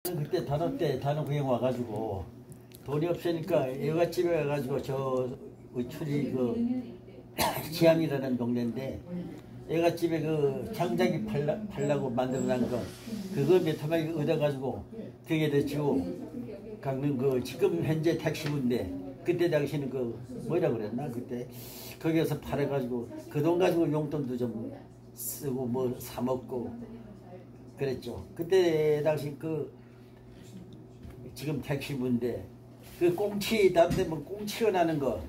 그때 단원 구경 와가지고 돈이 없으니까 여갓집에 가가지고 저 우출이 그 지암이라는 동네인데 여갓집에 그 장작이 팔라고 만들어놓은 거 그거 몇 토막이 얻어가지고 그게 대치고 강릉 그 지금 현재 택시부인데 그때 당시는 그 뭐라 그랬나 그때 거기에서 팔아가지고 그 돈 가지고 용돈도 좀 쓰고 뭐 사 먹고 그랬죠. 그때 당시 그 지금 택시부인데 그 꽁치 담대면 꽁치가 나는 거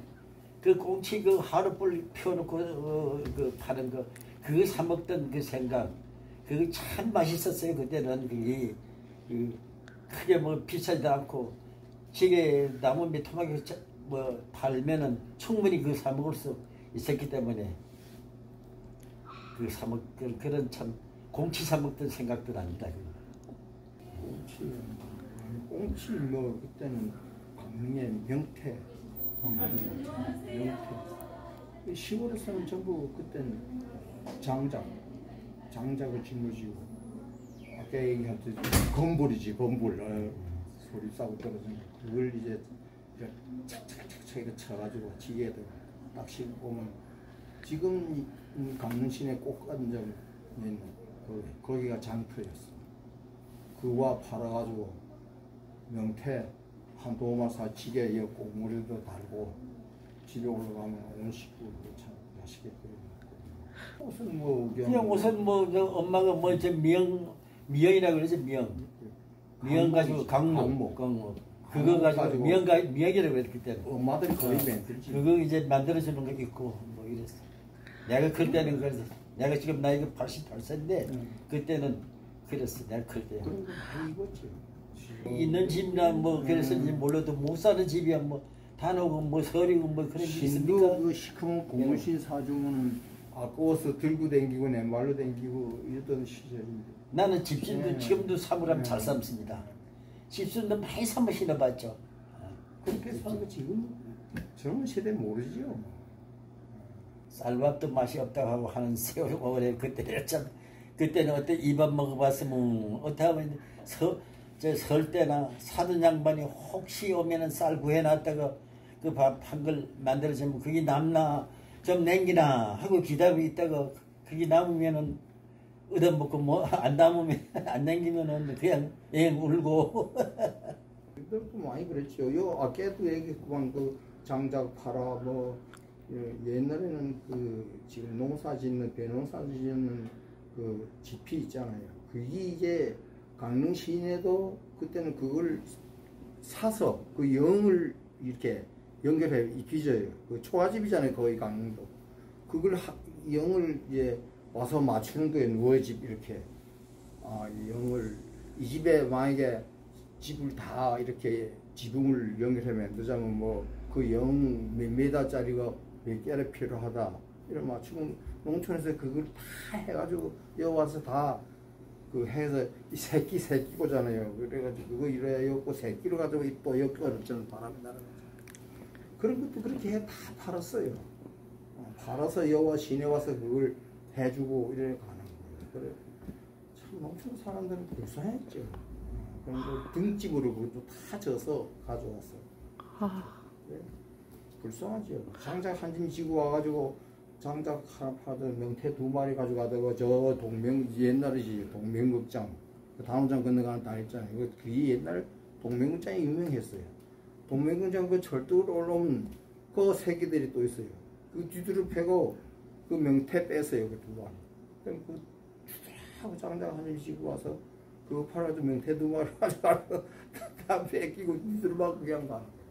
그 꽁치 그 하루불 펴놓고 그 파는 거 그거 사 먹던 그 생각 그거 참 맛있었어요. 그때는 그게 크게 뭐 비싸지도 않고 지게 나무 몇 토막이 뭐 팔면은 충분히 그 사 먹을 수 있었기 때문에 그 사 먹 그런 참 꽁치 사 먹던 생각도 납니다. 꽁치 뭐 그때는 강릉의 명태 시골에서는 전부 그때는 장작을 짊어지고 아까 얘기했듯이 건불이지 건불 소리 싸고 떨어지는 그걸 이제 착착착착 이렇게 쳐가지고 지게에다 딱 싣고 오면 지금 강릉 시내 꽃가든점 있는 거기가 장터였어. 그와 팔아가지고 명태 한 도마 사 지게에 국물에도 달고 집에 올라가면 온 식구 참 맛있게 끓여. 옷은 뭐 그냥 옷은 뭐 엄마가 뭐 저 미영이라 그러지 미영 가지고 강목 그거 가지고 미영이라 그랬 그때. 엄마들이 거의 만들지. 그거 이제 만들어주는 거 있고 뭐 이랬어. 내가 클 때는 그래서 내가 지금 나이가 88세인데 그때는 그랬어. 내가 클 때. 그런 거 많이 입었지. 있는 집이나 뭐 그랬는지 몰라도 못 사는 집이야 뭐 단오고 뭐 서리고 뭐 그런 게 있습니까? 신도 그 시커먼 고무신 사주면은 아까워서 들고 댕기고 맨발로 댕기고 이랬던 시절인데. 나는 집신도 지금도 사물함 잘 삼습니다. 집신도 많이 삼아 신어봤죠. 그렇게 사는 거 지금 젊은 세대 모르지요. 쌀밥도 맛이 없다고 하고 하는 세월에 그때는 참 그때는 어때 입안 먹어봤으면 어떻게 하면 설 때나 사돈 양반이 혹시 오면은 쌀 구해놨다가 그 밥 한 걸 만들어주면 그게 남나 좀 냉기나 하고 기다리고 있다가 그게 남으면은 얻어먹고 뭐 안 남으면 안 냉기면은 그냥 울고. 그것도 많이 그랬죠. 요 아까도 얘기했구만 그 장작 팔아 뭐 옛날에는 그 지금 농사 짓는 배농사 짓는 그 지피 있잖아요. 그게 이제 강릉 시내도 그때는 그걸 사서 그 영을 이렇게 연결해 빚어요. 그 초가집이잖아요. 거의 강릉도. 그걸 영을 이제 와서 맞추는 거예요. 누워집 이렇게. 이 영을 이 집에 만약에 집을 다 이렇게 지붕을 연결해 만들자면 뭐 그 영 몇 메다짜리가 몇 개를 필요하다. 이런 맞추면 농촌에서 그걸 다 해가지고 여기 와서 다 그 해서 이 새끼 거잖아요. 그래가지고 그거 이래야 였고 새끼로 가지고 또 엮고 어렵잖아. 바람이 나는 그런 것도 그렇게 해 다 팔았어요. 팔아서 여와 시내 와서 그걸 해주고 이래 가는 거예요. 그래 참 농촌 사람들은 불쌍했죠. 그런 거 등집으로 그것도 다 져서 가져왔어. 네. 불쌍하죠. 장작 한 짐 지고 와가지고 장작 하나 파던 명태 2마리 가져가다가 저 옛날이지 동명극장 그 다음장 건너가는 달 있잖아요. 그게 옛날 동명극장이 유명했어요. 동명극장 그 철도로 올라오면 그 새끼들이 또 있어요. 그 뒤로 패고 그 명태 뺐어요. 그 2마리. 그럼 그 주하고 장작 한 짐 지고 와서 그거 팔아도 명태 2마리 가져가서 다 뺏기고 뒤로 막 그냥 가는 거예요.